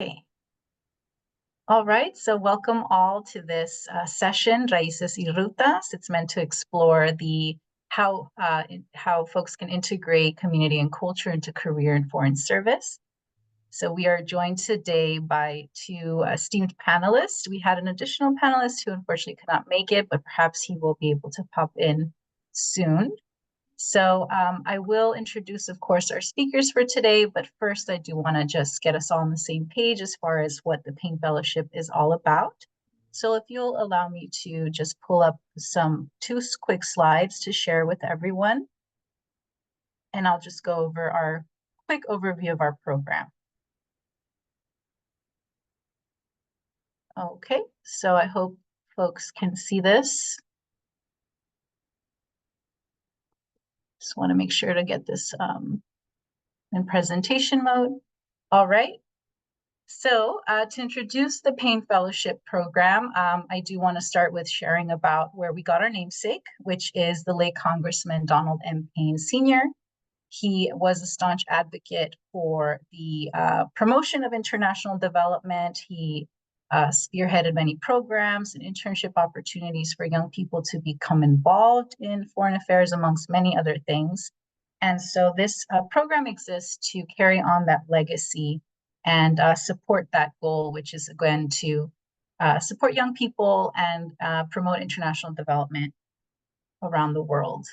Okay. All right, so welcome all to this session, Raíces y Rutas. It's meant to explore how folks can integrate community and culture into career and foreign service. So we are joined today by two esteemed panelists. We had an additional panelist who unfortunately could not make it, but perhaps he will be able to pop in soon. So I will introduce, of course, our speakers for today, but first I do want to just get us all on the same page as far as what the Payne Fellowship is all about. So if you'll allow me to just pull up two quick slides to share with everyone, and I'll just go over our quick overview of our program. Okay, so I hope folks can see this. Just want to make sure to get this in presentation mode. All right. So to introduce the Payne Fellowship Program, I do want to start with sharing about where we got our namesake, which is the late Congressman Donald M. Payne Sr. He was a staunch advocate for the promotion of international development. He spearheaded many programs and internship opportunities for young people to become involved in foreign affairs, amongst many other things. And so this program exists to carry on that legacy and support that goal, which is again to support young people and promote international development around the world.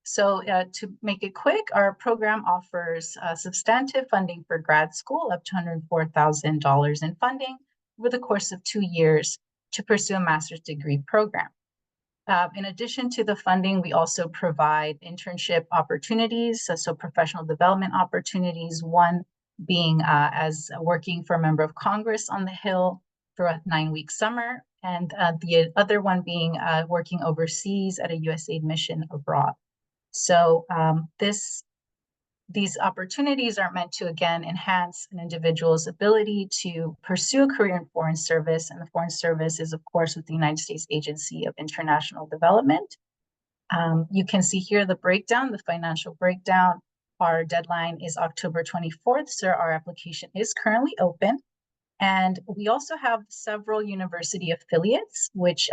So to make it quick, our program offers substantive funding for grad school, up to $104,000 in funding over the course of 2 years to pursue a master's degree program. In addition to the funding, we also provide internship opportunities, so professional development opportunities, one being as working for a member of Congress on the Hill for a 9-week summer, and the other one being working overseas at a USAID mission abroad. So these opportunities are meant to, again, enhance an individual's ability to pursue a career in foreign service. And the foreign service is, of course, with the United States Agency of International Development. You can see here the breakdown, the financial breakdown. Our deadline is October 24th, so our application is currently open. And we also have several university affiliates, which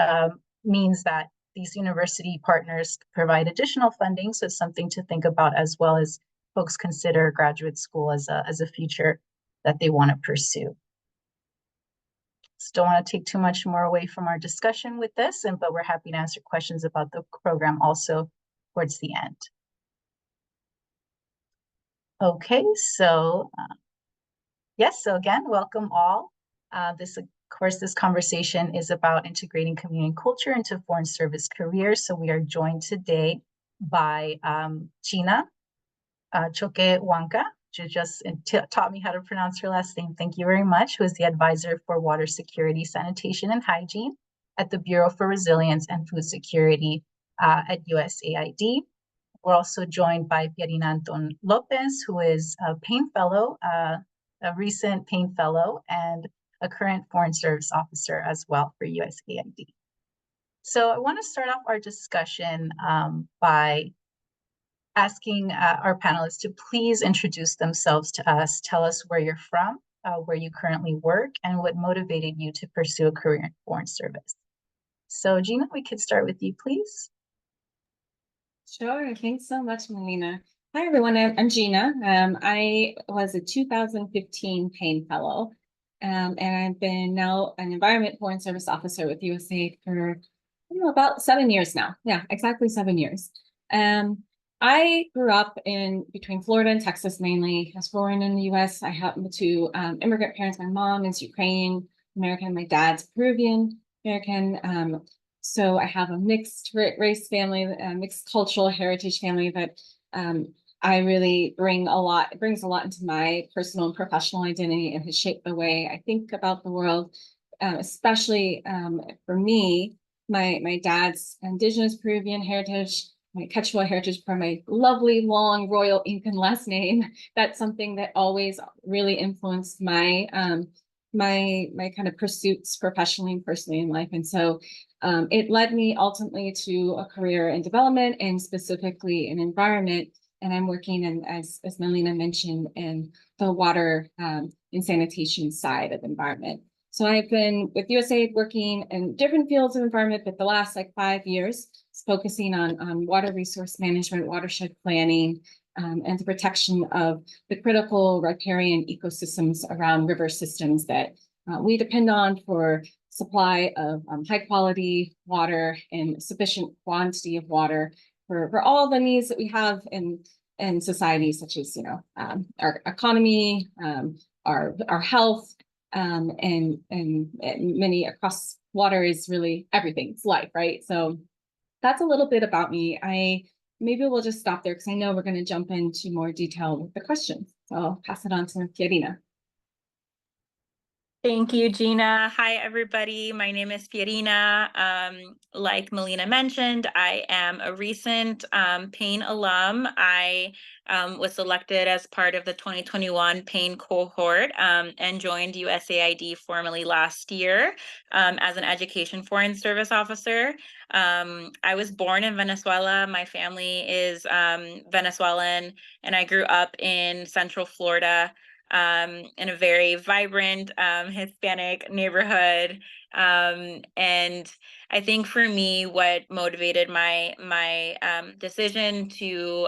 means that these university partners provide additional funding. So it's something to think about as well as folks consider graduate school as a future that they want to pursue. Just don't want to take too much more away from our discussion with this, but we're happy to answer questions about the program also towards the end. Okay, so yes, so again, welcome all. Of course, this conversation is about integrating community culture into foreign service careers. So we are joined today by Gina Choquehuanca, who just taught me how to pronounce her last name. Thank you very much. Who is the advisor for water security, sanitation, and hygiene at the Bureau for Resilience and Food Security at USAID. We're also joined by Pierina Anton Lopez, who is a Payne Fellow, a recent Payne Fellow, and a current Foreign Service Officer as well for USAID. So I want to start off our discussion by asking our panelists to please introduce themselves to us, tell us where you're from, where you currently work, and what motivated you to pursue a career in foreign service. So Gina, we could start with you, please. Sure, thanks so much, Melina. Hi, everyone, I'm Gina. I was a 2015 Payne Fellow, and I've been now an Environment Foreign Service Officer with USAID for about 7 years now. Yeah, exactly 7 years. I grew up between Florida and Texas mainly. I was born in the US. I happen to immigrant parents. My mom is Ukrainian American, my dad's Peruvian American. So I have a mixed race family, a mixed cultural heritage family that I really brings a lot into my personal and professional identity and has shaped the way I think about the world, especially for me, my dad's indigenous Peruvian heritage, my Quechua heritage for my lovely, long, royal Incan last name. That's something that always really influenced my my kind of pursuits professionally and personally in life. And so it led me ultimately to a career in development and specifically in environment. And I'm working in, as Melina mentioned, in the water and sanitation side of environment. So I've been with USAID working in different fields of environment, but the last like 5 years, focusing on water resource management, watershed planning, and the protection of the critical riparian ecosystems around river systems that we depend on for supply of high quality water and sufficient quantity of water for all the needs that we have in society, such as, our economy, our health, and many across water is really everything. It's life, right? So that's a little bit about me. Maybe we'll just stop there because I know we're going to jump into more detail with the questions. So I'll pass it on to Fiorina. Thank you, Gina. Hi, everybody. My name is Fiorina. Like Melina mentioned, I am a recent Payne alum. I was selected as part of the 2021 Payne cohort and joined USAID formally last year as an Education Foreign Service Officer. I was born in Venezuela. My family is Venezuelan, and I grew up in Central Florida. In a very vibrant Hispanic neighborhood. And I think for me, what motivated my decision to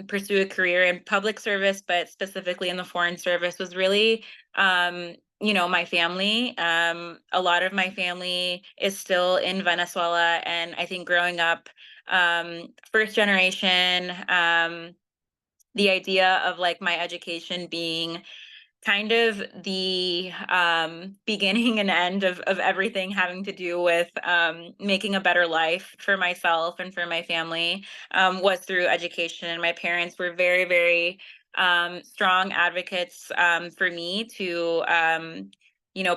pursue a career in public service, but specifically in the foreign service, was really my family. A lot of my family is still in Venezuela, and I think growing up first generation, the idea of like my education being kind of the beginning and end of everything having to do with making a better life for myself and for my family was through education. My parents were very, very strong advocates for me to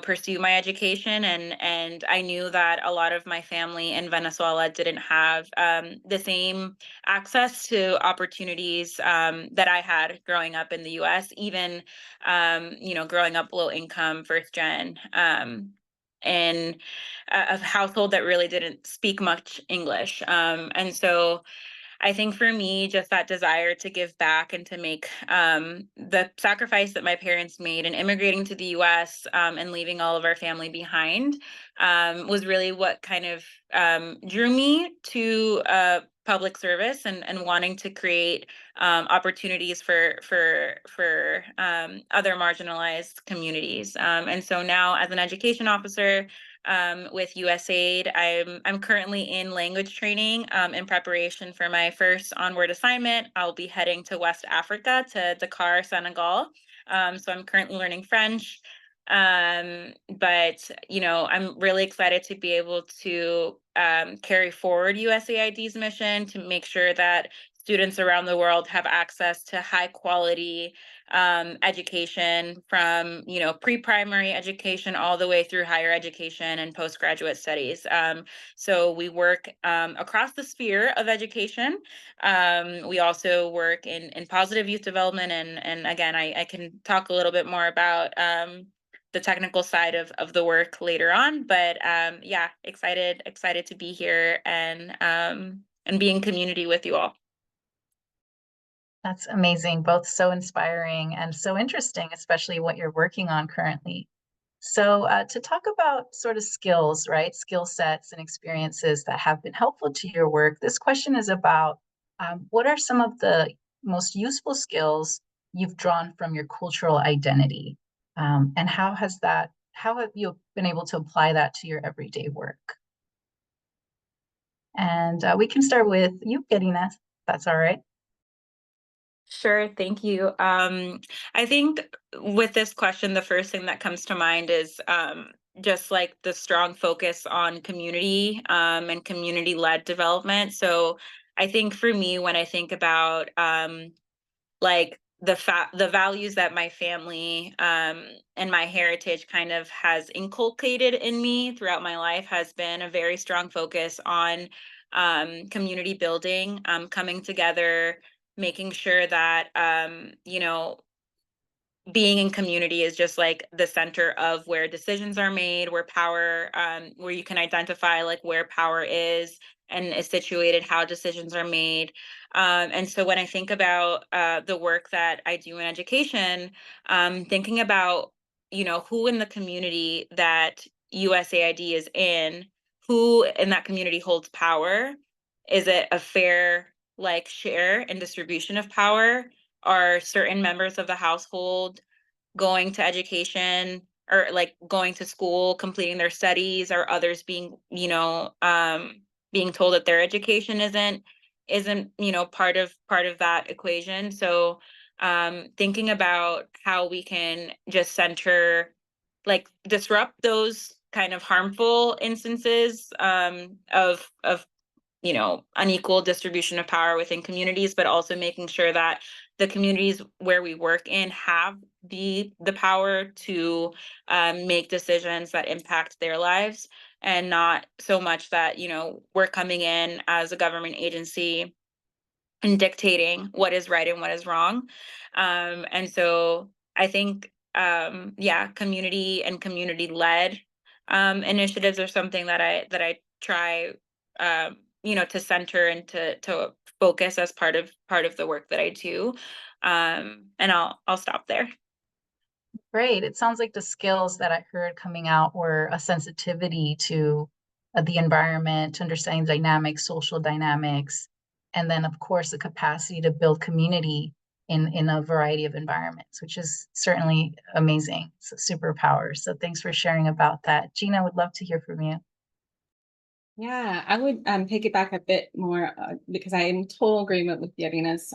pursue my education, and I knew that a lot of my family in Venezuela didn't have the same access to opportunities that I had growing up in the US, even growing up low income, first gen, in a household that really didn't speak much English. And so I think for me, just that desire to give back and to make the sacrifice that my parents made in immigrating to the US and leaving all of our family behind was really what kind of drew me to public service and wanting to create opportunities for other marginalized communities. And so now, as an education officer with USAID, I'm currently in language training in preparation for my first onward assignment. I'll be heading to West Africa, to Dakar, Senegal. So I'm currently learning French. But I'm really excited to be able to carry forward USAID's mission to make sure that students around the world have access to high quality education, from pre-primary education all the way through higher education and postgraduate studies. So we work across the sphere of education. We also work in positive youth development, and again, I can talk a little bit more about the technical side of the work later on. But yeah, excited to be here and be in community with you all. That's amazing, both so inspiring and so interesting, especially what you're working on currently. So to talk about sort of skills, right? Skill sets and experiences that have been helpful to your work, this question is about what are some of the most useful skills you've drawn from your cultural identity? And how have you been able to apply that to your everyday work? And we can start with you, Karina, if that's all right. Sure, thank you. I think with this question, the first thing that comes to mind is just like the strong focus on community and community-led development. So I think for me, when I think about like the values that my family and my heritage kind of has inculcated in me throughout my life, has been a very strong focus on community building, coming together, making sure that being in community is just like the center of where decisions are made, where power, where you can identify like where power is and is situated, how decisions are made. And so when I think about the work that I do in education, thinking about who in the community that USAID is in, who in that community holds power. Is it a fair like share and distribution of power? Are certain members of the household going to education or like going to school, completing their studies, or others being, being told that their education isn't, part of that equation. So thinking about how we can just center, like disrupt those kind of harmful instances of unequal distribution of power within communities, but also making sure that the communities where we work in have the power to make decisions that impact their lives, and not so much that we're coming in as a government agency and dictating what is right and what is wrong. And so I think, yeah, community and community led initiatives are something that I try, to center and to focus as part of the work that I do. And I'll stop there. Great. It sounds like the skills that I heard coming out were a sensitivity to the environment, to understanding dynamics, social dynamics, and then, of course, the capacity to build community in a variety of environments, which is certainly amazing. It's a superpower. So thanks for sharing about that. Gina, would love to hear from you. Yeah, I would take it back a bit more because I am in total agreement with Yarina's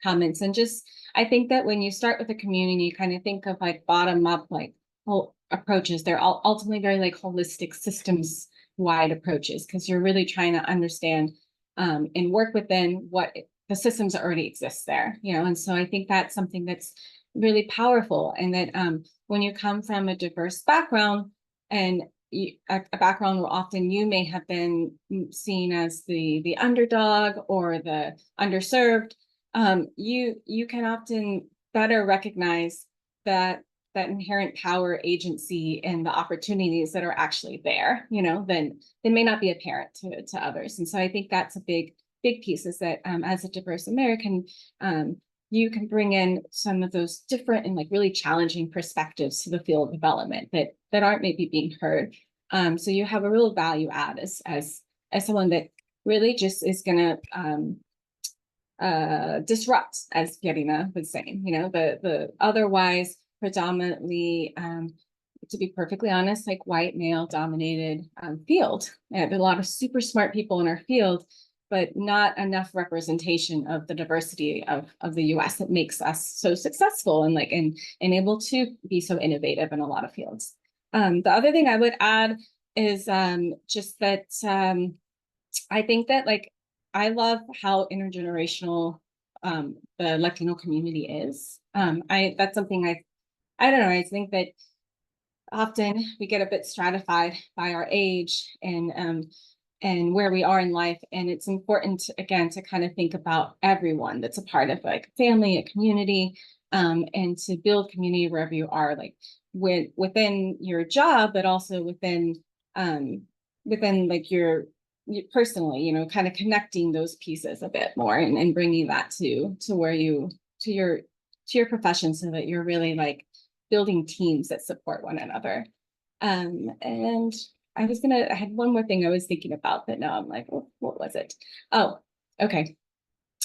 comments. And just, I think that when you start with a community, you kind of think of like bottom up, like whole approaches. They're all ultimately very like holistic systems wide approaches, because you're really trying to understand and work within what the systems that already exist there, and so I think that's something that's really powerful. And that when you come from a diverse background, and a background where often you may have been seen as the underdog or the underserved, you can often better recognize that inherent power, agency, and the opportunities that are actually there, then they may not be apparent to others. And so I think that's a big piece, is that as a diverse American, you can bring in some of those different and like really challenging perspectives to the field of development that aren't maybe being heard. So you have a real value add as someone that really just is going to disrupt, as Yarina was saying, the otherwise predominantly, to be perfectly honest, like white male dominated field. And there are a lot of super smart people in our field, but not enough representation of the diversity of the US that makes us so successful and able to be so innovative in a lot of fields. The other thing I would add is just that I think that I love how intergenerational the Latino community is. That's something I don't know. I think that often we get a bit stratified by our age and where we are in life. And it's important, again, to kind of think about everyone that's a part of like family, a community, and to build community wherever you are, like within your job, but also within like your personally, kind of connecting those pieces a bit more and bringing that to where to your profession, so that you're really like building teams that support one another. And I had one more thing I was thinking about, but now I'm like, what was it? Oh, okay.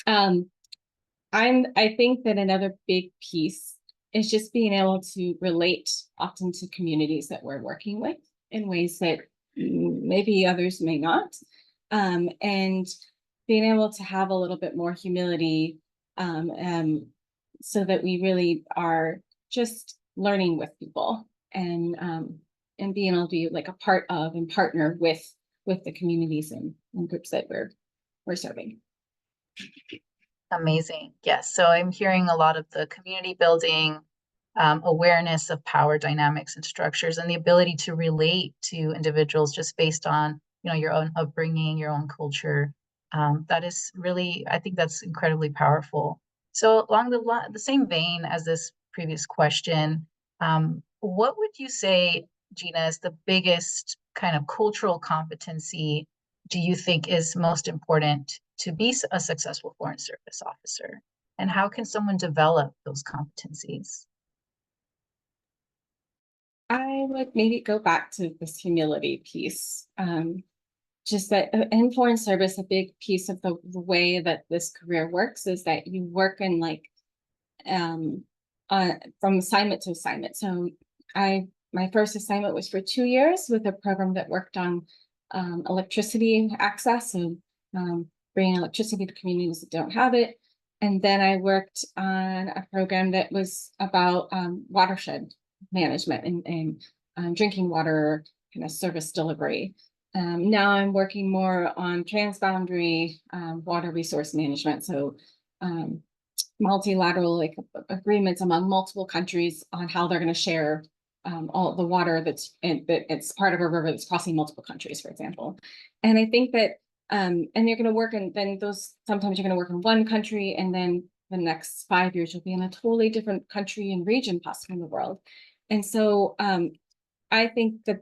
I think that another big piece is just being able to relate often to communities that we're working with in ways that maybe others may not. And being able to have a little bit more humility, so that we really are just learning with people and being able to be like a part of and partner with the communities and groups that we're serving. Amazing. Yes. So I'm hearing a lot of the community building, awareness of power dynamics and structures, and the ability to relate to individuals just based on, your own upbringing, your own culture. That is really, I think that's incredibly powerful. So along the same vein as this previous question, what would you say, Gina, is the biggest kind of cultural competency do you think is most important to be a successful Foreign Service officer? And how can someone develop those competencies? I would maybe go back to this humility piece. Just that in foreign service, a big piece of the way that this career works is that you work in like um from assignment to assignment. So my first assignment was for 2 years with a program that worked on electricity access and bringing electricity to communities that don't have it. And then I worked on a program that was about watershed management and drinking water kind of service delivery. Now I'm working more on transboundary water resource management. So multilateral like agreements among multiple countries on how they're going to share all the water it's part of a river that's crossing multiple countries, for example. And I think that and you're going to work in then those sometimes you're going to work in one country and then the next 5 years you'll be in a totally different country and region possibly in the world. And so I think that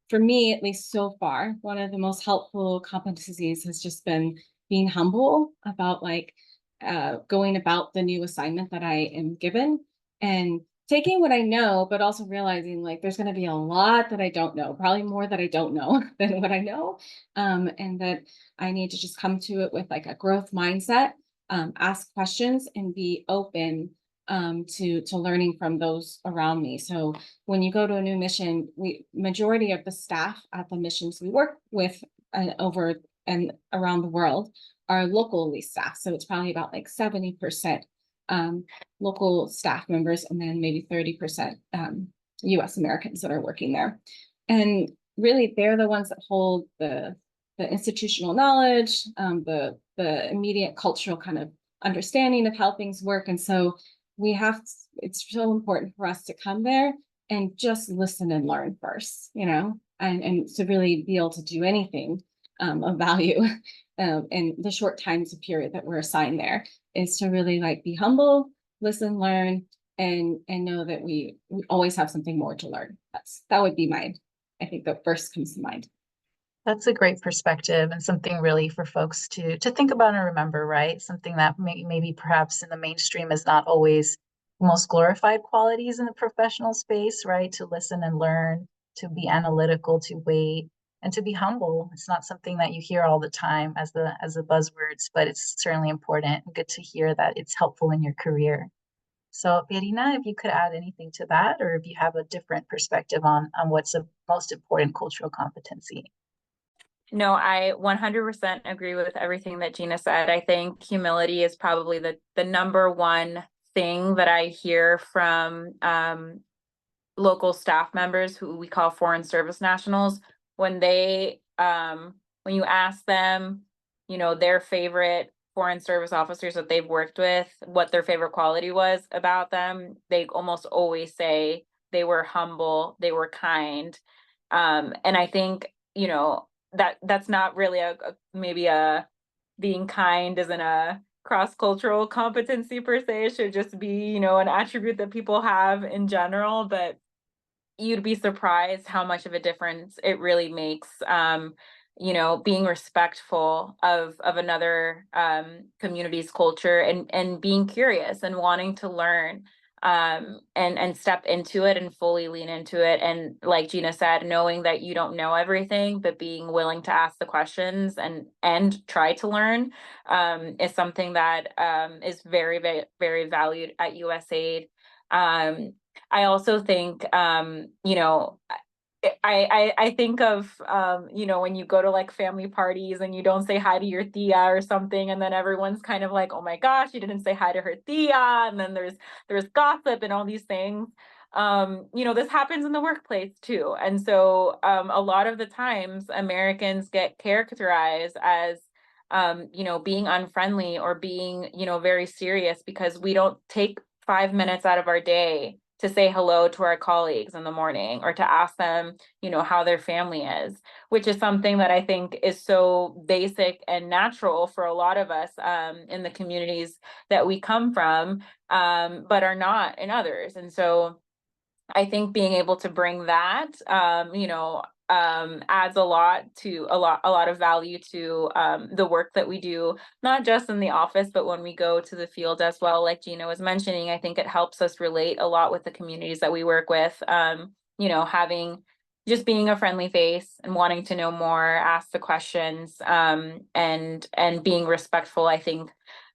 for me, at least so far, one of the most helpful competencies has just been being humble about like going about the new assignment that I am given and taking what I know, but also realizing like there's going to be a lot that I don't know, probably more that I don't know than what I know. And that I need to just come to it with like a growth mindset, ask questions and be open to learning from those around me. So when you go to a new mission, majority of the staff at the missions we work with over and around the world are locally staff. So it's probably about like 70% local staff members and then maybe 30% US Americans that are working there. And really they're the ones that hold the institutional knowledge, the immediate cultural kind of understanding of how things work. And so it's so important for us to come there and just listen and learn first, and to really be able to do anything of value in the short times of period that we're assigned there is to really like be humble, listen, learn, and know that we always have something more to learn. That would be I think that first comes to mind. That's a great perspective and something really for folks to think about and remember, right? Something that maybe perhaps in the mainstream is not always the most glorified qualities in the professional space, right? To listen and learn, to be analytical, to wait, and to be humble. It's not something that you hear all the time as the buzzwords, but it's certainly important and good to hear that it's helpful in your career. So, Irina, if you could add anything to that, or if you have a different perspective on what's the most important cultural competency. No, I 100% agree with everything that Gina said. I think humility is probably the number one thing that I hear from local staff members who we call foreign service nationals when when you ask them, their favorite foreign service officers that they've worked with, what their favorite quality was about them, they almost always say they were humble, they were kind. And I think, that's not really maybe a being kind isn't a cross-cultural competency per se. It should just be, an attribute that people have in general, but you'd be surprised how much of a difference it really makes. Being respectful of another community's culture and being curious and wanting to learn and step into it and fully lean into it. And like Gina said, knowing that you don't know everything, but being willing to ask the questions and try to learn is something that is very, very, very valued at USAID. I also think, I think of, when you go to like family parties and you don't say hi to your tia or something, and then everyone's kind of like, oh my gosh, you didn't say hi to her tia. And then there's gossip and all these things. This happens in the workplace too. And so a lot of the times Americans get characterized as, being unfriendly or being, very serious because we don't take 5 minutes out of our day to say hello to our colleagues in the morning or to ask them, how their family is, which is something that I think is so basic and natural for a lot of us in the communities that we come from, but are not in others. And so I think being able to bring that, adds a lot of value to the work that we do, not just in the office, but when we go to the field as well. Like Gina was mentioning, I think it helps us relate a lot with the communities that we work with. having just being a friendly face and wanting to know more, ask the questions, and being respectful. I think,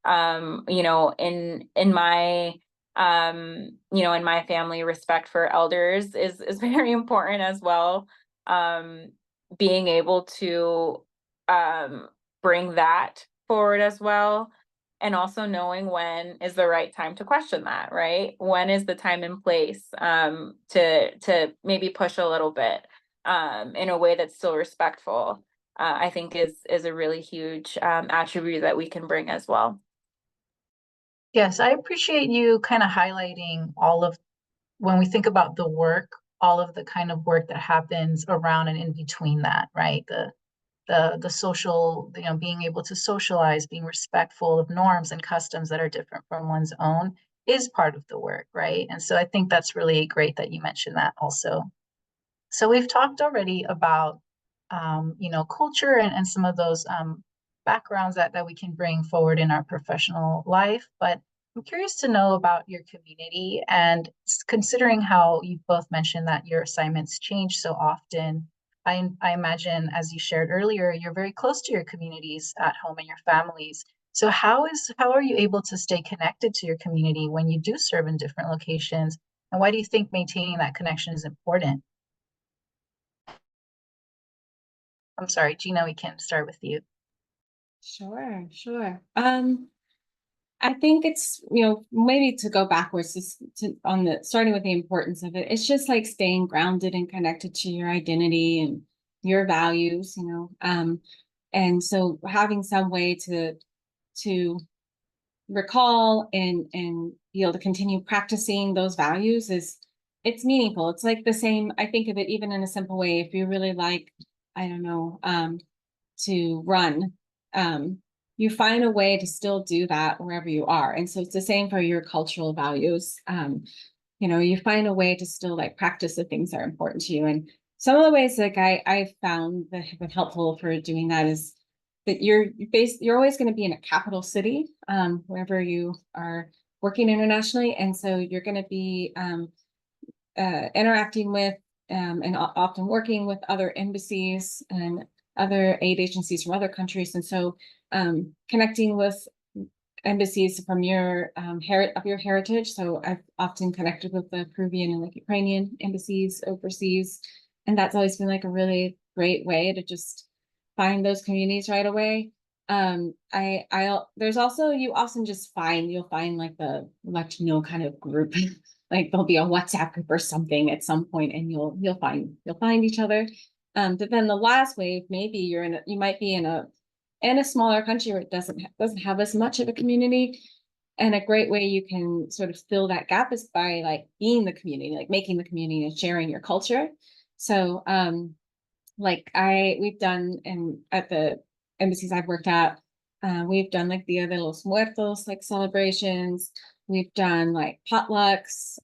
in my in my family, respect for elders is very important as well. Being able to bring that forward as well, and also knowing when is the right time to question that, right? When is the time and place to maybe push a little bit in a way that's still respectful, I think is a really huge attribute that we can bring as well. Yes, I appreciate you kind of highlighting all of, when we think about the work, all of the kind of work that happens around and in between that, right? The social, being able to socialize, being respectful of norms and customs that are different from one's own is part of the work, right? And so I think that's really great that you mentioned that also. So we've talked already about, culture and some of those backgrounds that we can bring forward in our professional life. But I'm curious to know about your community, and considering how you've both mentioned that your assignments change so often. I imagine, as you shared earlier, you're very close to your communities at home and your families. So how are you able to stay connected to your community when you do serve in different locations? And why do you think maintaining that connection is important? I'm sorry, Gina, we can start with you. Sure, sure. I think it's, maybe to go backwards on the starting with the importance of it. It's just like staying grounded and connected to your identity and your values, and so having some way to recall and be able to continue practicing those values it's meaningful. It's like the same, I think of it even in a simple way. If you really like, I don't know, to run, you find a way to still do that wherever you are. And so it's the same for your cultural values. You find a way to still like practice the things that are important to you. And some of the ways like I found that have been helpful for doing that is that you're always going to be in a capital city, wherever you are working internationally. And so you're going to be interacting with and often working with other embassies and other aid agencies from other countries. And so connecting with embassies from your heritage. So I've often connected with the Peruvian and like Ukrainian embassies overseas. And that's always been like a really great way to just find those communities right away. There's also, you'll find like the Latino kind of group, like there'll be a WhatsApp group or something at some point, and you'll find each other. But then the last wave, maybe you might be in a smaller country where it doesn't have as much of a community. And a great way you can sort of fill that gap is by like being the community, like making the community and sharing your culture. So we've done, and at the embassies I've worked at, we've done like Dia de los Muertos, like celebrations. We've done like potlucks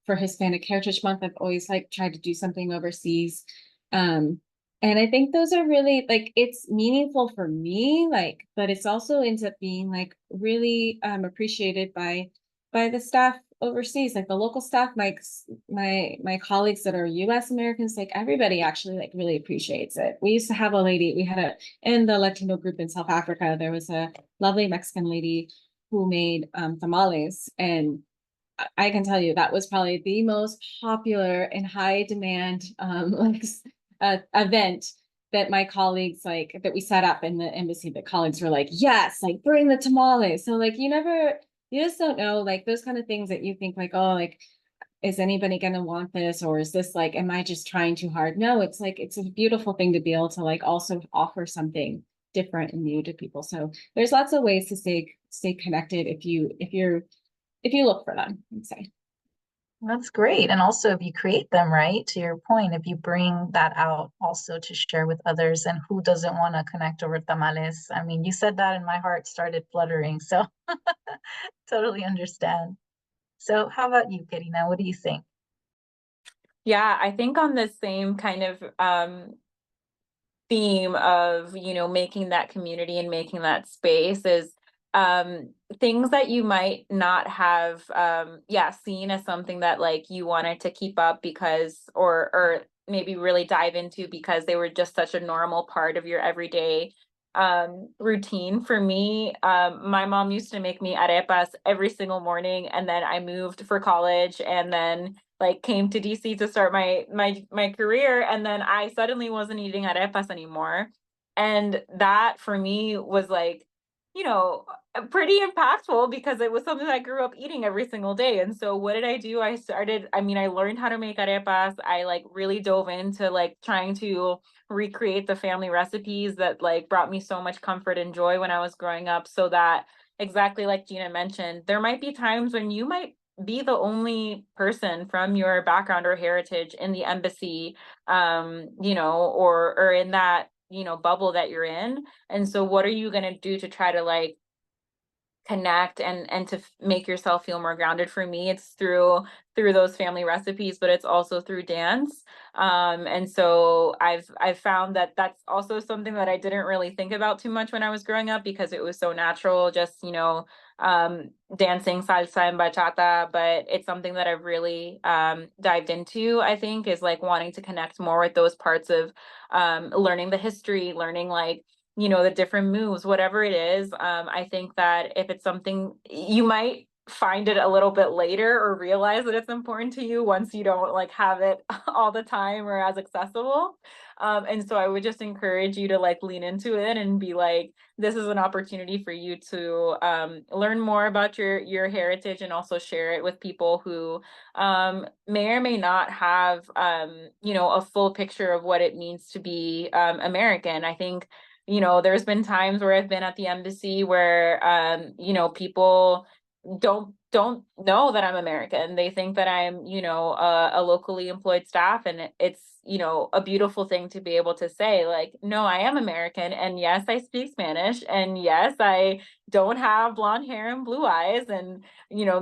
for Hispanic Heritage Month. I've always like tried to do something overseas. And I think those are really like, it's meaningful for me, like, but it's also ends up being like really appreciated by the staff overseas, like the local staff, my colleagues that are US Americans, like everybody actually like really appreciates it. We used to have a lady, in the Latino group in South Africa, there was a lovely Mexican lady who made tamales, and I can tell you that was probably the most popular and high demand event that my colleagues that we set up in the embassy. The colleagues were like, yes, like bring the tamales. So like you just don't know, like those kind of things that you think like, oh, like, is anybody gonna want this, or is this like, am I just trying too hard? No, it's like it's a beautiful thing to be able to like also offer something different and new to people. So there's lots of ways to stay connected if you look for them, I'd say. That's great. And also, if you create them, right, to your point, if you bring that out also to share with others, and who doesn't want to connect over tamales? I mean, you said that and my heart started fluttering. So totally understand. So how about you, Karina? What do you think? Yeah, I think on the same kind of theme of, making that community and making that space is things that you might not have seen as something that like you wanted to keep up because or maybe really dive into because they were just such a normal part of your everyday routine. For me, my mom used to make me arepas every single morning, and then I moved for college and then like came to DC to start my career, and then I suddenly wasn't eating arepas anymore. And that for me was like, you know, pretty impactful because it was something I grew up eating every single day. And so what did I do? I learned how to make arepas. I like really dove into like trying to recreate the family recipes that like brought me so much comfort and joy when I was growing up, so that exactly like Gina mentioned, there might be times when you might be the only person from your background or heritage in the embassy, or in that, bubble that you're in. And so what are you going to do to try to like connect and to make yourself feel more grounded? For me, it's through those family recipes, but it's also through dance. And so I've found that that's also something that I didn't really think about too much when I was growing up because it was so natural, just dancing salsa and bachata. But it's something that I've really dived into, I think, is like wanting to connect more with those parts of learning the history, learning like the different moves, whatever it is. I think that if it's something, you might find it a little bit later or realize that it's important to you once you don't like have it all the time or as accessible. And so I would just encourage you to like lean into it and be like, this is an opportunity for you to learn more about your heritage and also share it with people who may or may not have a full picture of what it means to be American. I think there's been times where I've been at the embassy where people don't know that I'm American. They think that I'm, a locally employed staff, and it's, a beautiful thing to be able to say like, no, I am American, and yes, I speak Spanish, and yes, I don't have blonde hair and blue eyes, and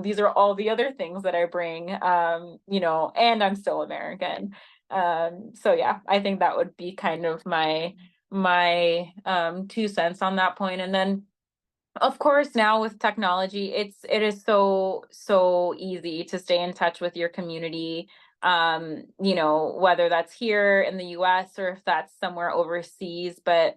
these are all the other things that I bring, and I'm still American. So yeah, I think that would be kind of my 2 cents on that point. And then of course now with technology, it is so easy to stay in touch with your community, whether that's here in the US or if that's somewhere overseas. But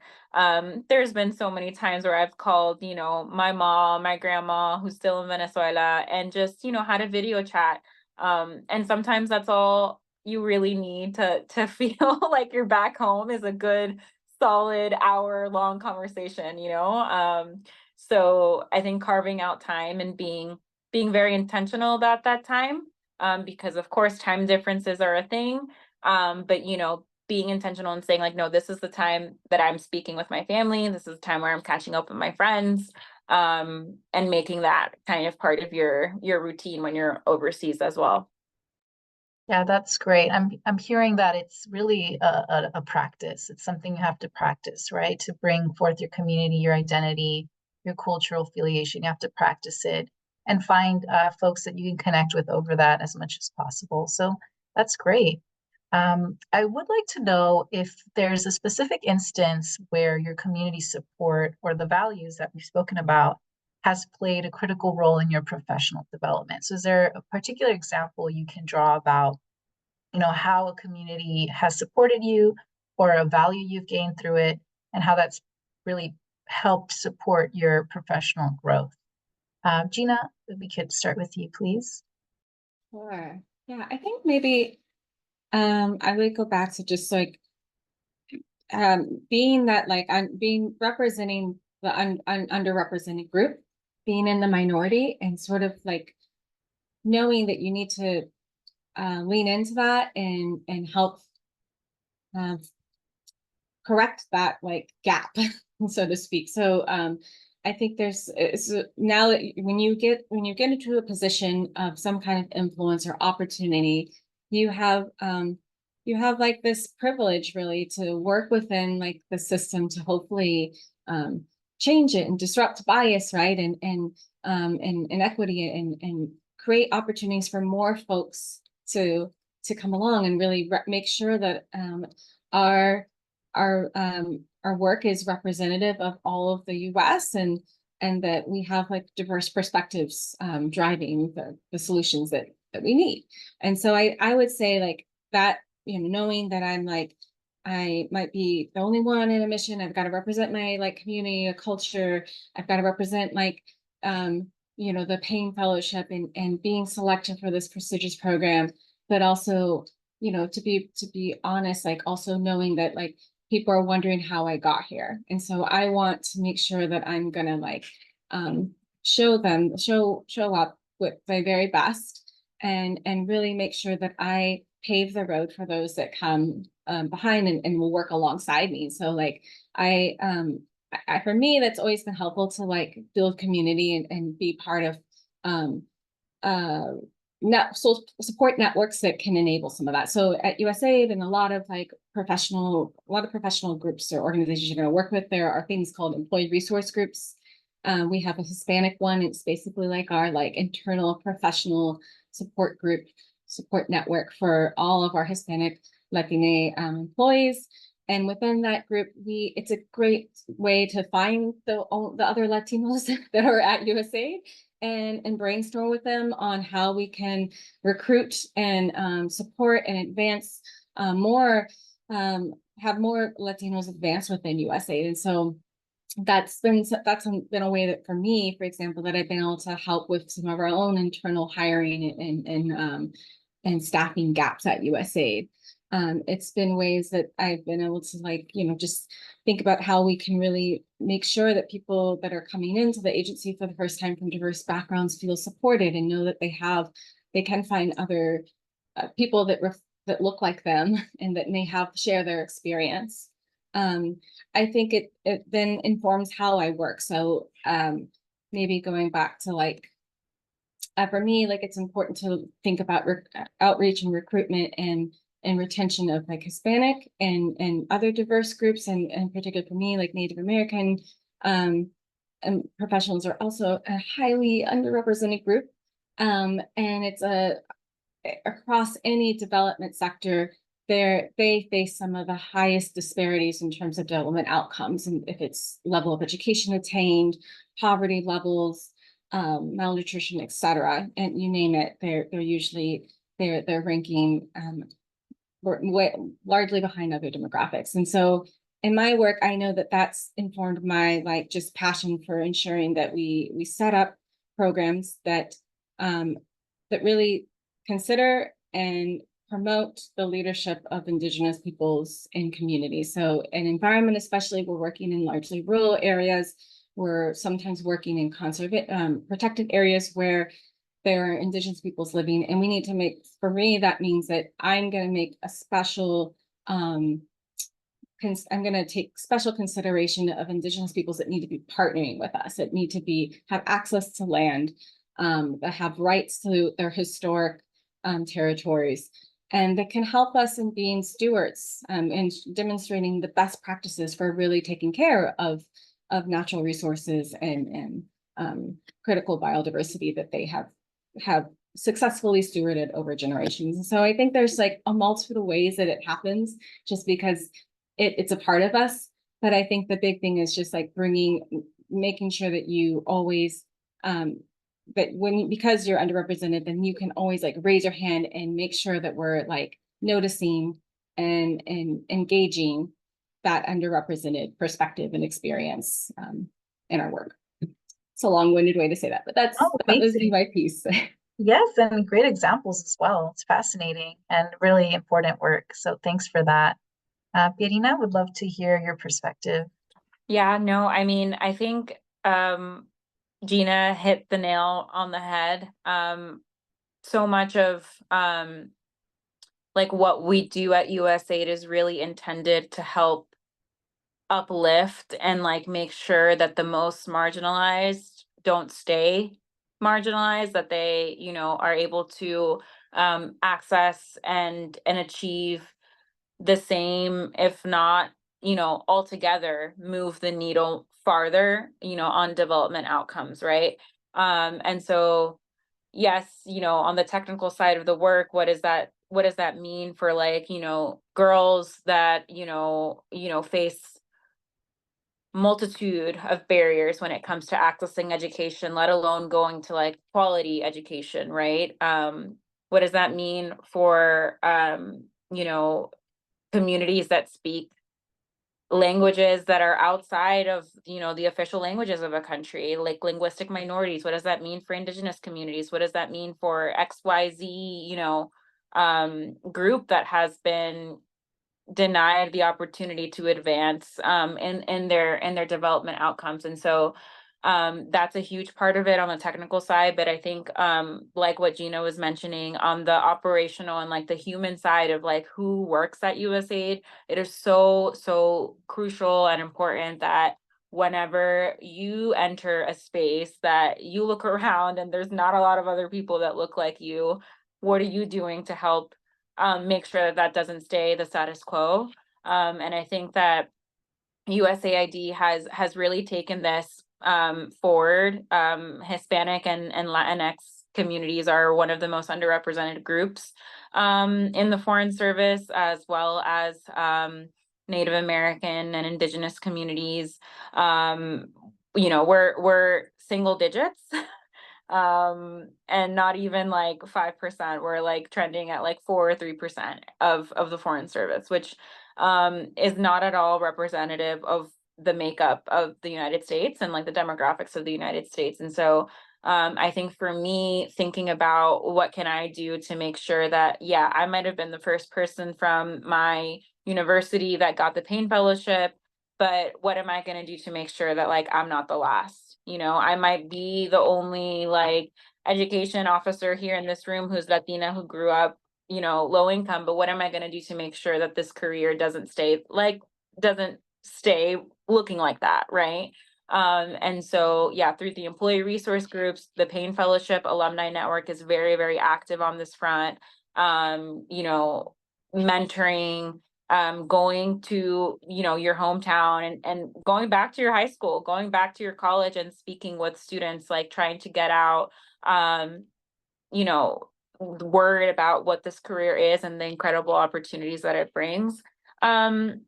there's been so many times where I've called my mom, my grandma who's still in Venezuela, and just had a video chat, and sometimes that's all you really need to feel like you're back home, is a good solid hour-long conversation. So I think carving out time and being very intentional about that time, because of course time differences are a thing, but being intentional and saying like, no, this is the time that I'm speaking with my family, this is the time where I'm catching up with my friends, and making that kind of part of your routine when you're overseas as well. Yeah, that's great. I'm hearing that it's really a practice. It's something you have to practice, right? To bring forth your community, your identity, your cultural affiliation. You have to practice it and find folks that you can connect with over that as much as possible. So that's great. I would like to know if there's a specific instance where your community support or the values that we've spoken about has played a critical role in your professional development. So is there a particular example you can draw about, how a community has supported you or a value you've gained through it, and how that's really helped support your professional growth? Gina, if we could start with you, please. Sure. Yeah, I think maybe I would go back to just like being that like I'm being representing the underrepresented group, being in the minority, and sort of like knowing that you need to lean into that and help uh, correct that like gap, so to speak. So I think now that when you get into a position of some kind of influence or opportunity, you have like this privilege really to work within like the system to hopefully change it and disrupt bias, right? And inequity, and create opportunities for more folks to come along and really make sure that our our work is representative of all of the US, and that we have like diverse perspectives driving the solutions that we need. And so I would say like that, you know, knowing that I'm like, I might be the only one in a mission. I've got to represent my like community, a culture. I've got to represent like, you know, the Payne Fellowship and being selected for this prestigious program, but also, you know, to be honest, like also knowing that like people are wondering how I got here. And so I want to make sure that I'm gonna like show up with my very best and really make sure that I pave the road for those that come behind and will work alongside me. So like for me, that's always been helpful to like build community and be part of uh support networks that can enable some of that. So at USAID and a lot of professional groups or organizations you're going to work with, there are things called employee resource groups. We have a Hispanic one. It's basically like our like internal professional support group, support network for all of our Hispanic Latina employees. And within that group, it's a great way to find the other Latinos that are at USAID and brainstorm with them on how we can recruit and support and advance have more Latinos advance within USAID. And so that's been a way that for me, for example, that I've been able to help with some of our own internal hiring and staffing gaps at USAID. It's been ways that I've been able to like, you know, just think about how we can really make sure that people that are coming into the agency for the first time from diverse backgrounds feel supported and know that they can find other people that look like them and that may share their experience. I think it then informs how I work. So maybe going back to like, for me, like it's important to think about outreach and recruitment and retention of like Hispanic and other diverse groups, and particularly for me, like Native American and professionals are also a highly underrepresented group. And it's across any development sector, they face some of the highest disparities in terms of development outcomes, and if it's level of education attained, poverty levels, malnutrition, etc., and you name it, they're usually they're ranking largely behind other demographics. And so in my work, I know that that's informed my like just passion for ensuring that we set up programs that that really consider and promote the leadership of Indigenous peoples in communities. So an environment, especially we're working in largely rural areas, we're sometimes working in protected areas where there are Indigenous peoples living, and we need to make, for me, that means that I'm going to make a special, I'm going to take special consideration of Indigenous peoples that need to be partnering with us, that need to have access to land, that have rights to their historic territories, and that can help us in being stewards and demonstrating the best practices for really taking care of natural resources and critical biodiversity that they have successfully stewarded over generations. And so I think there's like a multiple ways that it happens just because it's a part of us. But I think the big thing is just like making sure that you always, because you're underrepresented, then you can always like raise your hand and make sure that we're like noticing and engaging that underrepresented perspective and experience in our work. It's a long-winded way to say that, but that was my piece. Yes, and great examples as well. It's fascinating and really important work. So thanks for that. Pierina, would love to hear your perspective. Yeah, no, I mean, I think Gina hit the nail on the head. So much of like what we do at USAID is really intended to help uplift and like make sure that the most marginalized don't stay marginalized, that they, you know, are able to access and achieve the same, if not, you know, altogether move the needle farther, you know, on development outcomes, right? And so yes, you know, on the technical side of the work, what does that mean for like, you know, girls that, you know, face multitude of barriers when it comes to accessing education, let alone going to like quality education, right? What does that mean for you know, communities that speak languages that are outside of, you know, the official languages of a country, like linguistic minorities? What does that mean for indigenous communities? What does that mean for XYZ, you know, group that has been denied the opportunity to advance in their development outcomes? And so that's a huge part of it on the technical side. But I think like what Gina was mentioning on the operational and like the human side of like who works at USAID, it is so crucial and important that whenever you enter a space that you look around and there's not a lot of other people that look like you, what are you doing to help make sure that that doesn't stay the status quo? And I think that USAID has really taken this forward. Hispanic and Latinx communities are one of the most underrepresented groups in the Foreign Service, as well as Native American and Indigenous communities. You know, we're single digits. And not even like 5%. We're like trending at like 4 or 3% of the Foreign Service, which is not at all representative of the makeup of the United States and like the demographics of the United States. And so I think for me, thinking about what can I do to make sure that, yeah, I might have been the first person from my university that got the Payne Fellowship, but what am I going to do to make sure that like I'm not the last? You know, I might be the only like education officer here in this room who's Latina, who grew up, you know, low income, but what am I going to do to make sure that this career doesn't stay looking like that, right? And so yeah, through the employee resource groups, the Payne Fellowship Alumni Network is very active on this front. You know, mentoring, going to, you know, your hometown and going back to your high school, going back to your college and speaking with students, like trying to get out, you know, word about what this career is and the incredible opportunities that it brings. And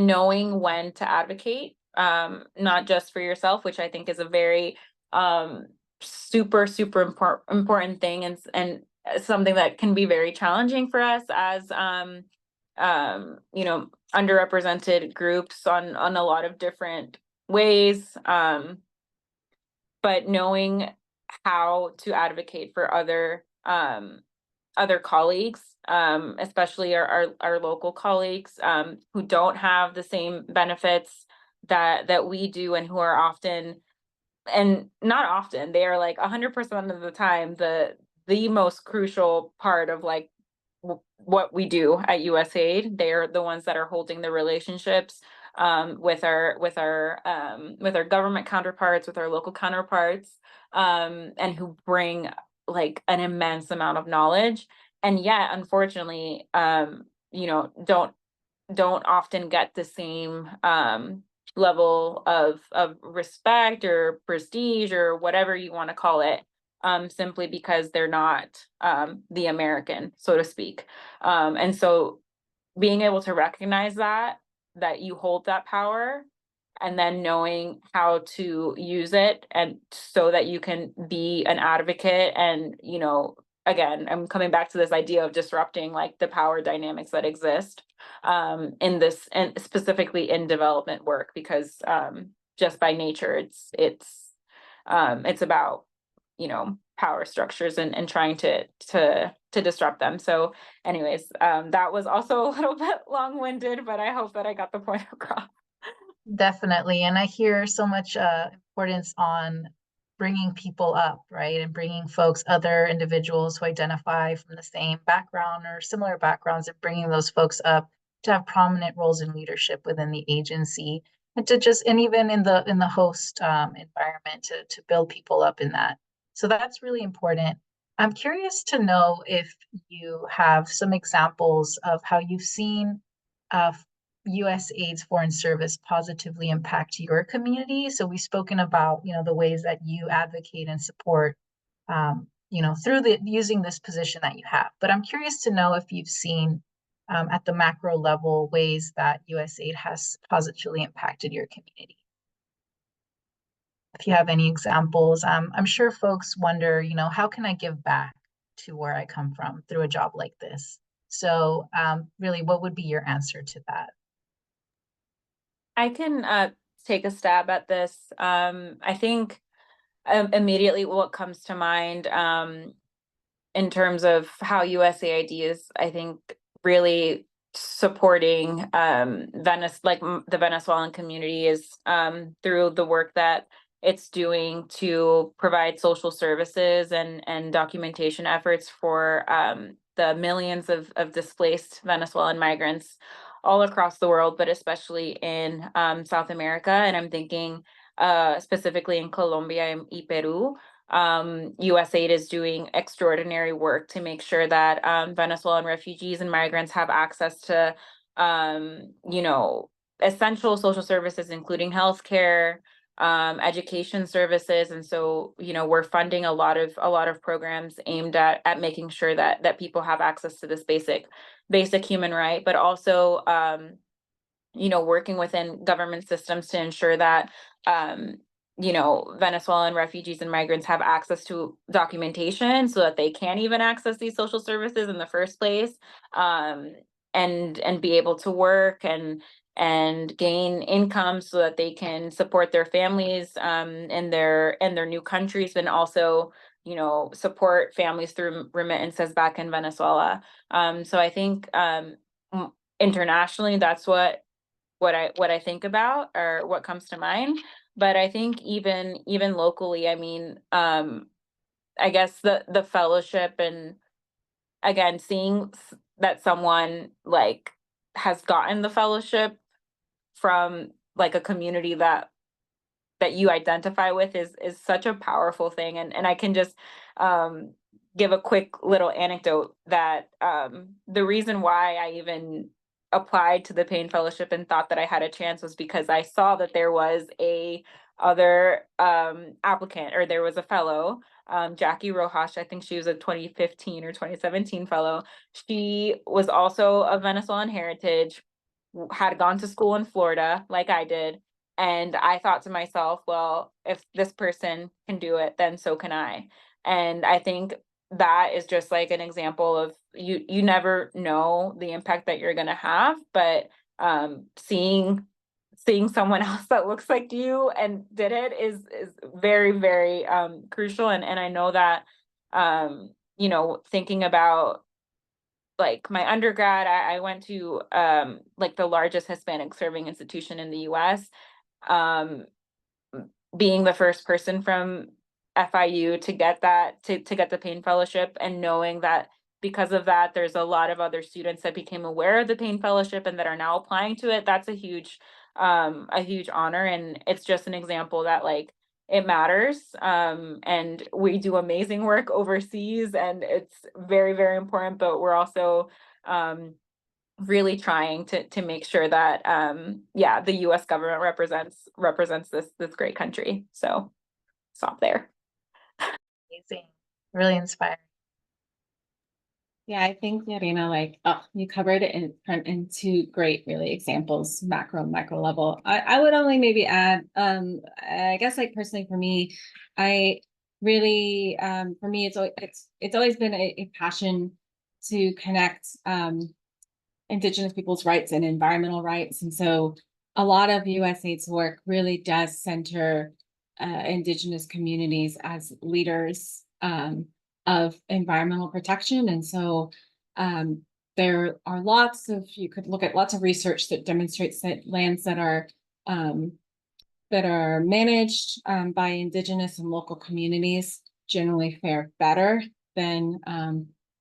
knowing when to advocate, not just for yourself, which I think is a very super important thing, and something that can be very challenging for us as you know, underrepresented groups on a lot of different ways, but knowing how to advocate for other colleagues, especially our local colleagues, who don't have the same benefits that we do, and who are often, and not often, they are like 100% of the time the most crucial part of like what we do at USAID. They're the ones that are holding the relationships with our government counterparts, with our local counterparts, and who bring like an immense amount of knowledge, and yet unfortunately you know, don't often get the same level of respect or prestige or whatever you want to call it, simply because they're not the American, so to speak. And so being able to recognize that you hold that power, and then knowing how to use it, and so that you can be an advocate. And, you know, again, I'm coming back to this idea of disrupting like the power dynamics that exist in this, and specifically in development work, because just by nature it's about, you know, power structures and trying to disrupt them. So anyways, that was also a little bit long-winded, but I hope that I got the point across. Definitely. And I hear so much importance on bringing people up, right? And bringing folks, other individuals who identify from the same background or similar backgrounds, and bringing those folks up to have prominent roles in leadership within the agency, and to just, and even in the host environment, to build people up in that. So that's really important. I'm curious to know if you have some examples of how you've seen USAID's Foreign Service positively impact your community. So we've spoken about, you know, the ways that you advocate and support, you know, through using this position that you have. But I'm curious to know if you've seen at the macro level, ways that USAID has positively impacted your community. If you have any examples, I'm sure folks wonder, how can I give back to where I come from through a job like this? So really, what would be your answer to that? I can take a stab at this. I think immediately what comes to mind in terms of how USAID is, I think, really supporting the Venezuelan community is through the work that it's doing to provide social services and documentation efforts for the millions of displaced Venezuelan migrants all across the world, but especially in South America. And I'm thinking specifically in Colombia and Peru. USAID is doing extraordinary work to make sure that Venezuelan refugees and migrants have access to, essential social services, including healthcare, education services. And so, we're funding a lot of programs aimed at making sure that people have access to this basic human right, but also, working within government systems to ensure that, Venezuelan refugees and migrants have access to documentation so that they can even access these social services in the first place, and be able to work and gain income so that they can support their families in their new countries, and also, support families through remittances back in Venezuela. So I think internationally, that's what I think about, or what comes to mind. But I think even locally, I mean, I guess the fellowship, and again, seeing that someone like has gotten the fellowship from like a community that you identify with is such a powerful thing. And I can just give a quick little anecdote that the reason why I even applied to the Pain Fellowship and thought that I had a chance was because I saw that there was a other applicant, or there was a fellow, Jackie Rojas. I think she was a 2015 or 2017 fellow. She was also of Venezuelan heritage, had gone to school in Florida like I did. And I thought to myself, well, if this person can do it, then so can I. And I think that is just like an example of you never know the impact that you're gonna have, but seeing someone else that looks like you and did it is very, very crucial. And I know that thinking about like my undergrad, I went to like the largest Hispanic serving institution in the US. Um, being the first person from FIU to get that, to get the Pain Fellowship, and knowing that because of that, there's a lot of other students that became aware of the Pain Fellowship and that are now applying to it. That's a huge honor. And it's just an example that like it matters. And we do amazing work overseas, and it's very, very important, but we're also really trying to make sure that the US government represents this great country. So stop there. Amazing, really inspiring. Yeah, I think, Yarina, like, you covered it in two great, really examples, macro and micro level. I would only maybe add, I guess, like personally for me, I really, for me, it's always been a passion to connect Indigenous people's rights and environmental rights. And so a lot of USAID's work really does center Indigenous communities as leaders of environmental protection. And so there are you could look at lots of research that demonstrates that lands that are managed by Indigenous and local communities generally fare better than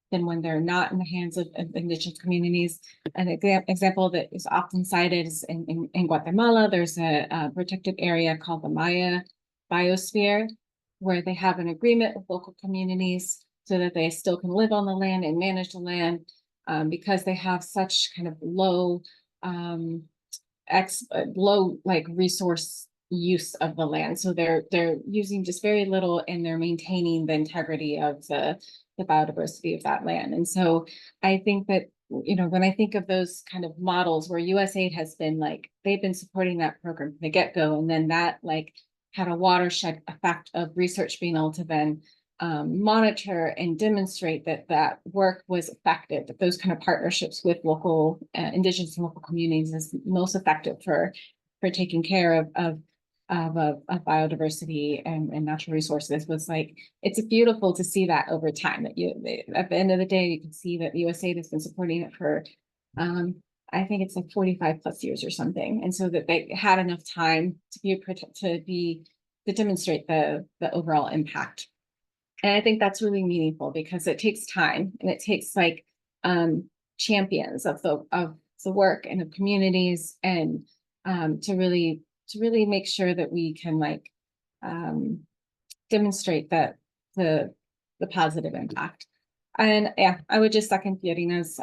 when they're not in the hands of Indigenous communities. An example that is often cited is in Guatemala. There's a protected area called the Maya Biosphere, where they have an agreement with local communities so that they still can live on the land and manage the land, because they have such kind of low like resource use of the land. So they're using just very little, and they're maintaining the integrity of the biodiversity of that land. And so I think that you know, when I think of those kind of models where USAID has been like, they've been supporting that program from the get-go, and then that like had a watershed effect of research being able to then monitor and demonstrate that that work was effective, that those kind of partnerships with local indigenous and local communities is most effective for taking care of biodiversity and natural resources was like, it's beautiful to see that over time, that at the end of the day, you can see that USAID has been supporting it for, I think it's like 45 plus years or something. And so that they had enough time to demonstrate the overall impact. And I think that's really meaningful because it takes time, and it takes like champions of the work and of communities, and to really make sure that we can like demonstrate that the positive impact. And yeah, I would just second Fiorina's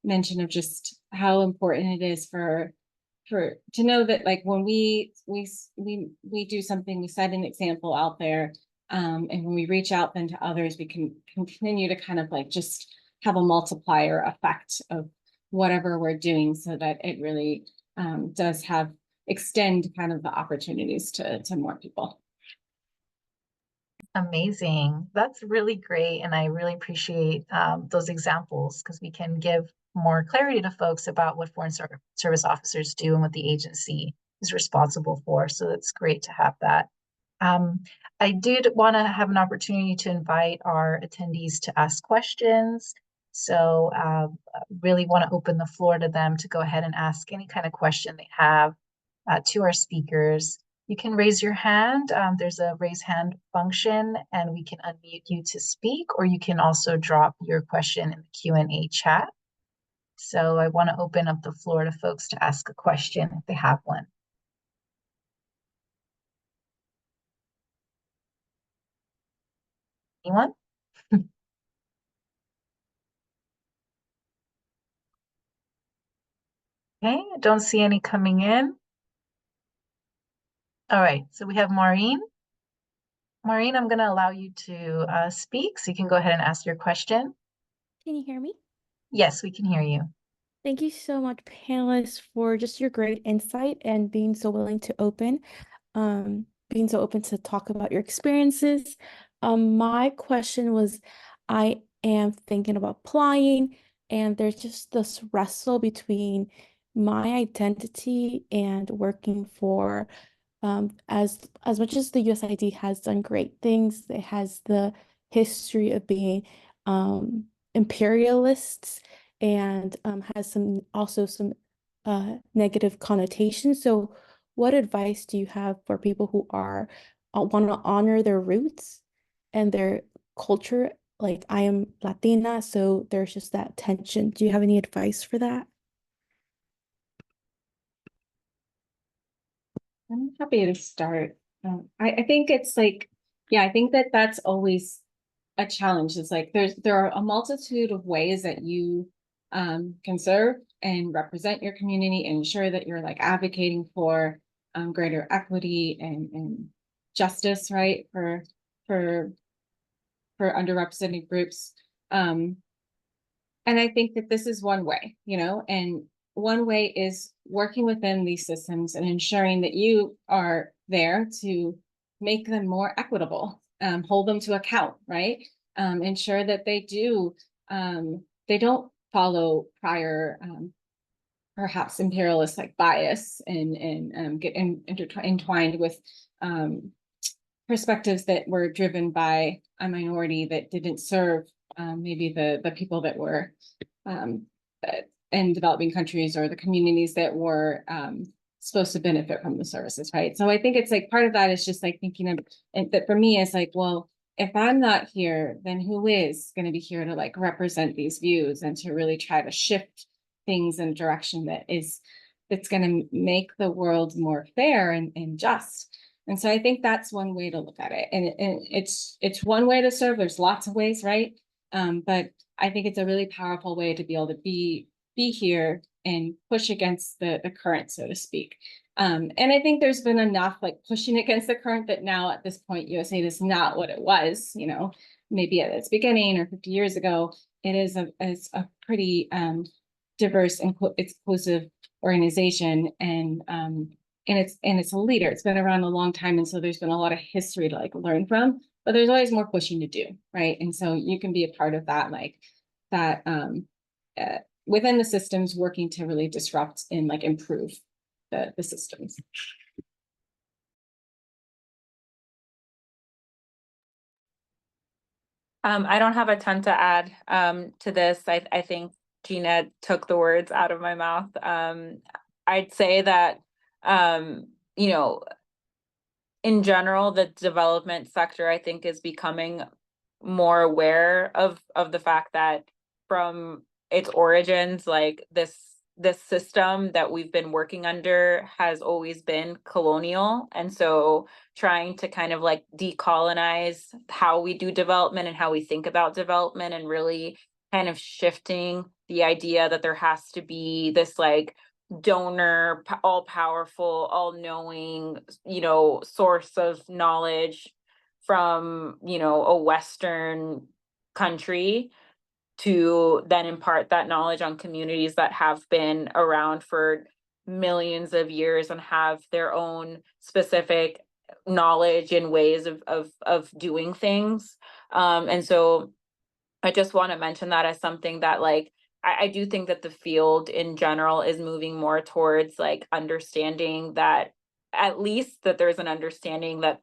mention of just how important it is for to know that like when we do something, we set an example out there, and when we reach out then to others, we can continue to kind of like just have a multiplier effect of whatever we're doing, so that it really does extend kind of the opportunities to more people. Amazing. That's really great. And I really appreciate those examples, because we can give more clarity to folks about what foreign service officers do and what the agency is responsible for. So it's great to have that. I did want to have an opportunity to invite our attendees to ask questions. So really want to open the floor to them to go ahead and ask any kind of question they have to our speakers. You can raise your hand. There's a raise hand function, and we can unmute you to speak, or you can also drop your question in the Q&A chat. So I want to open up the floor to folks to ask a question if they have one. Anyone? Okay, I don't see any coming in. All right, so we have Maureen. Maureen, I'm going to allow you to speak, so you can go ahead and ask your question. Can you hear me? Yes, we can hear you. Thank you so much, panelists, for just your great insight and being so willing to being so open to talk about your experiences. My question was, I am thinking about applying, and there's just this wrestle between my identity and working for, as much as the USID has done great things, it has the history of being imperialists, and has some negative connotations. So what advice do you have for people who are want to honor their roots and their culture? Like, I am Latina, so there's just that tension. Do you have any advice for that? I'm happy to start. I think it's like, yeah, I think that that's always a challenge. It's like there are a multitude of ways that you can serve and represent your community and ensure that you're like advocating for greater equity and justice, right, for underrepresented groups. And I think that this is one way, you know, and one way is working within these systems and ensuring that you are there to make them more equitable, hold them to account, right? Ensure that they don't follow prior, perhaps imperialist like bias and get entwined with perspectives that were driven by a minority that didn't serve maybe the people that were in developing countries or the communities that were supposed to benefit from the services, right? So I think it's like part of that is just like thinking of, and that for me is like, well, if I'm not here, then who is going to be here to like represent these views and to really try to shift things in a direction that's going to make the world more fair and just. And so I think that's one way to look at it. And it's one way to serve. There's lots of ways, right? But I think it's a really powerful way to be able to be here and push against the current, so to speak. And I think there's been enough like pushing against the current that now at this point, USAID is not what it was, you know, maybe at its beginning or 50 years ago. it's a pretty diverse and exclusive organization, and it's a leader. It's been around a long time, and so there's been a lot of history to like learn from, but there's always more pushing to do, right? And so you can be a part of that, like that within the systems, working to really disrupt and like improve the systems. I don't have a ton to add to this. I think Gina took the words out of my mouth. I'd say that you know, in general, the development sector, I think, is becoming more aware of the fact that from its origins, like this system that we've been working under has always been colonial. And so trying to kind of like decolonize how we do development and how we think about development, and really kind of shifting the idea that there has to be this like donor, all powerful, all knowing, source of knowledge from, a Western country, to then impart that knowledge on communities that have been around for millions of years and have their own specific knowledge and ways of doing things. And so I just want to mention that as something that like I do think that the field in general is moving more towards like understanding that, at least that there's an understanding that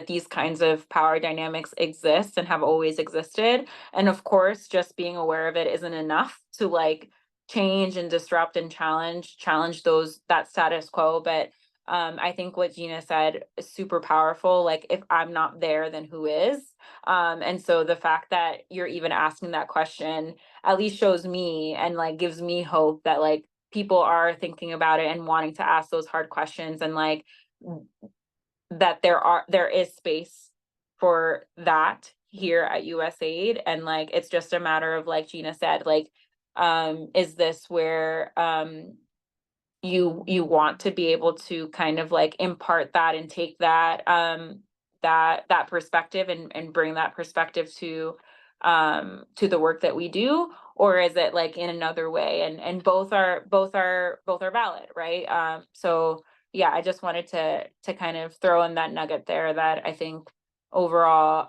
these kinds of power dynamics exist and have always existed. And of course, just being aware of it isn't enough to like change and disrupt and challenge that status quo. But I think what Gina said is super powerful. Like, if I'm not there, then who is? And so the fact that you're even asking that question at least shows me and like gives me hope that like people are thinking about it and wanting to ask those hard questions, and like that there is space for that here at USAID. And like it's just a matter of, like Gina said, like is this where you want to be able to kind of like impart that and take that that perspective and bring that perspective to the work that we do, or is it like in another way? And both are valid, right? So yeah, I just wanted to kind of throw in that nugget there, that I think overall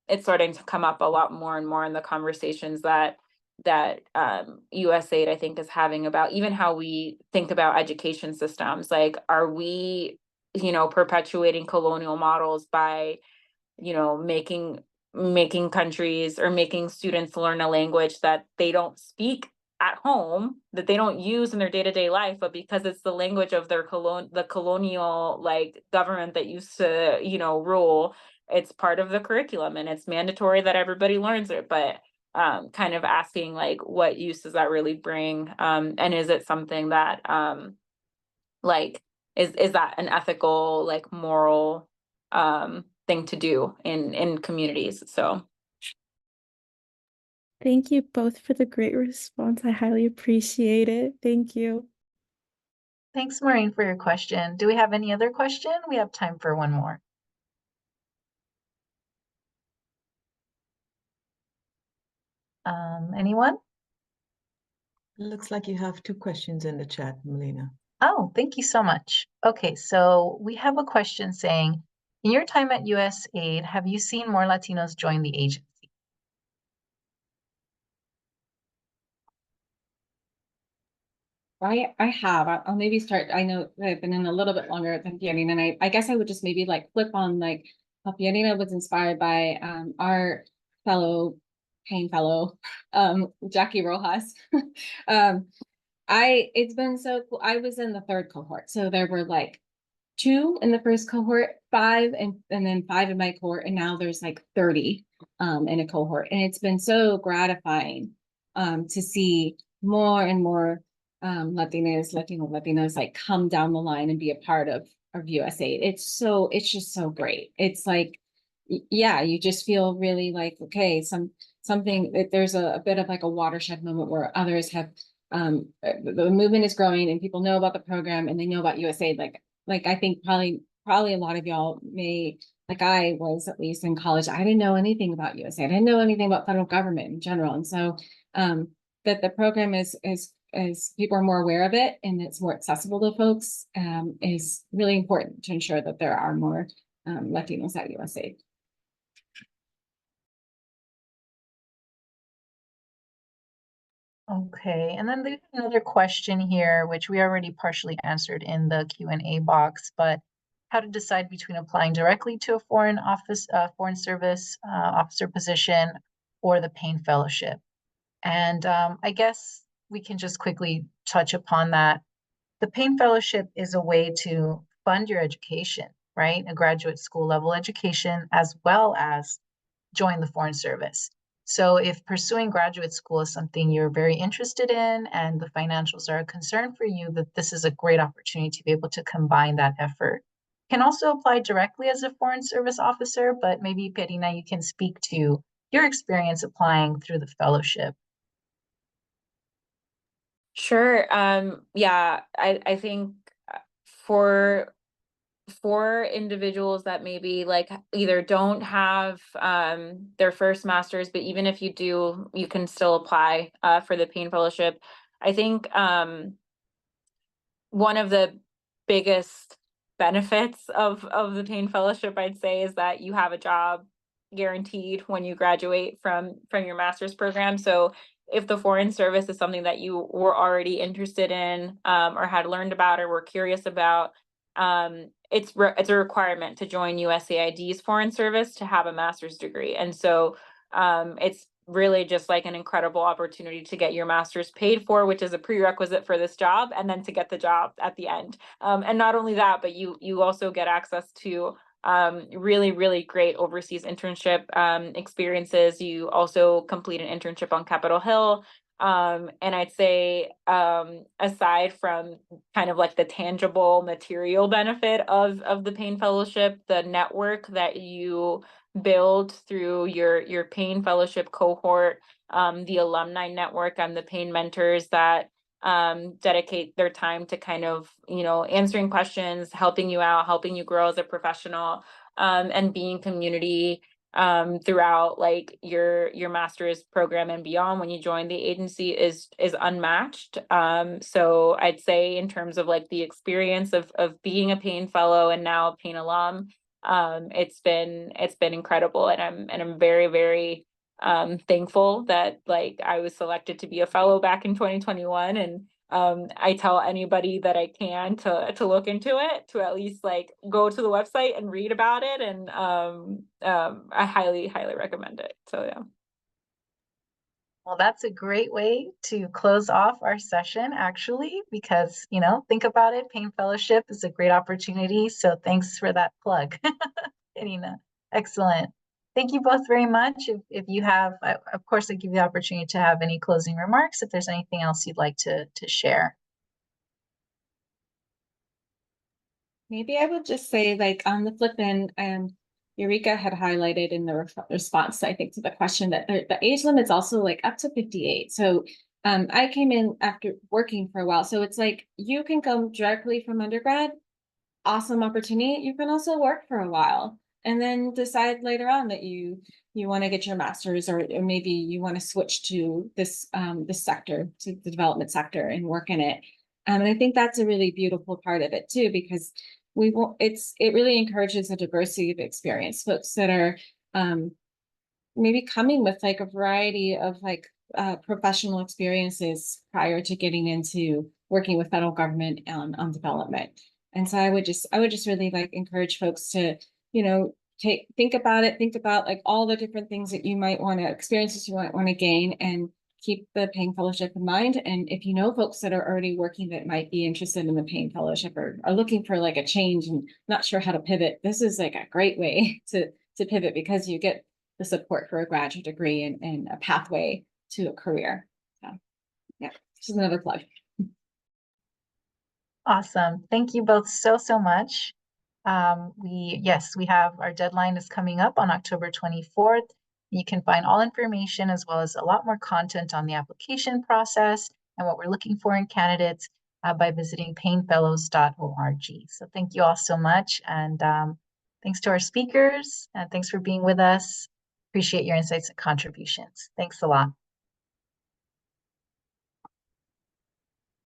it's starting to come up a lot more and more in the conversations that USAID, I think, is having about even how we think about education systems. Like, are we, perpetuating colonial models by, making countries or making students learn a language that they don't speak at home, that they don't use in their day-to-day life, but because it's the language of their the colonial like government that used to, rule, it's part of the curriculum and it's mandatory that everybody learns it. But kind of asking like, what use does that really bring? And is it something that like is that an ethical, like moral thing to do in communities? So Thank you both for the great response. I highly appreciate it. Thank you. Thanks, Maureen, for your question. Do we have any other question? We have time for one more. Anyone? It looks like you have two questions in the chat, Melina. Oh, thank you so much. Okay, so we have a question saying, in your time at USAID, have you seen more Latinos join the agency? I have. I'll maybe start. I know that I've been in a little bit longer than Fiorina, and I guess I would just maybe like flip on like how Fiorina was inspired by our Payne fellow, Jackie Rojas. It's been so cool. I was in the third cohort, so there were like 2 in the first cohort, 5 and then 5 in my cohort, and now there's like 30 in a cohort, and it's been so gratifying to see more and more Latinos like come down the line and be a part of USAID. It's just so great. It's like, yeah, you just feel really like, okay, something, there's a bit of like a watershed moment where others have the movement is growing and people know about the program and they know about USAID. Like I think probably a lot of y'all may like I was at least in college, I didn't know anything about USA. I didn't know anything about federal government in general. And so that the program is people are more aware of it and it's more accessible to folks is really important to ensure that there are more Latinos at USA. Okay, and then there's another question here, which we already partially answered in the Q&A box, but how to decide between applying directly to a foreign service officer position or the Payne Fellowship. And I guess we can just quickly touch upon that. The Payne Fellowship is a way to fund your education, right? A graduate school level education, as well as join the Foreign Service. So if pursuing graduate school is something you're very interested in and the financials are a concern for you, that this is a great opportunity to be able to combine that effort. You can also apply directly as a Foreign Service officer, but maybe Perina, you can speak to your experience applying through the fellowship. Sure. Yeah, I think for individuals that maybe like either don't have their first master's, but even if you do, you can still apply for the Payne Fellowship. I think one of the biggest benefits of the Payne Fellowship, I'd say, is that you have a job guaranteed when you graduate from your master's program. So if the Foreign Service is something that you were already interested in or had learned about or were curious about, it's a requirement to join USAID's Foreign Service to have a master's degree. And so it's really just like an incredible opportunity to get your master's paid for, which is a prerequisite for this job, and then to get the job at the end. And not only that, but you also get access to really, really great overseas internship experiences. You also complete an internship on Capitol Hill. And I'd say, aside from kind of like the tangible material benefit of the Payne Fellowship, the network that you build through your Payne Fellowship cohort, the alumni network and the Payne mentors that dedicate their time to kind of, answering questions, helping you out, helping you grow as a professional, and being community throughout like your master's program and beyond when you join the agency is unmatched. So I'd say in terms of like the experience of being a Payne fellow and now a Payne alum, it's been incredible, and I'm very, very thankful that like I was selected to be a fellow back in 2021. And I tell anybody that I can to look into it, to at least like go to the website and read about it. And I highly, highly recommend it. So yeah. Well, that's a great way to close off our session, actually, because, think about it, Payne Fellowship is a great opportunity. So thanks for that plug, Irina. Excellent. Thank you both very much. If you have, of course, I give you the opportunity to have any closing remarks, if there's anything else you'd like to share. Maybe I would just say, like, on the flip end, Eureka had highlighted in the response, I think, to the question that the age limit's also like up to 58. So I came in after working for a while. So it's like you can come directly from undergrad, awesome opportunity. You can also work for a while and then decide later on that you want to get your master's, or maybe you want to switch to this sector, to the development sector, and work in it. And I think that's a really beautiful part of it too, because it really encourages a diversity of experience, folks that are maybe coming with like a variety of like professional experiences prior to getting into working with federal government on development. And so I would just really like encourage folks to, think about like all the different things that you might want to, experiences you might want to gain, and keep the Payne Fellowship in mind. And if you know folks that are already working that might be interested in the Payne Fellowship, or are looking for like a change and not sure how to pivot, this is like a great way to pivot, because you get the support for a graduate degree and a pathway to a career. So yeah, just another plug. Awesome. Thank you both so much. We have our deadline is coming up on October 24th. You can find all information as well as a lot more content on the application process and what we're looking for in candidates by visiting paynefellows.org. So thank you all so much, and Thanks to our speakers, and thanks for being with us. Appreciate your insights and contributions. Thanks a lot.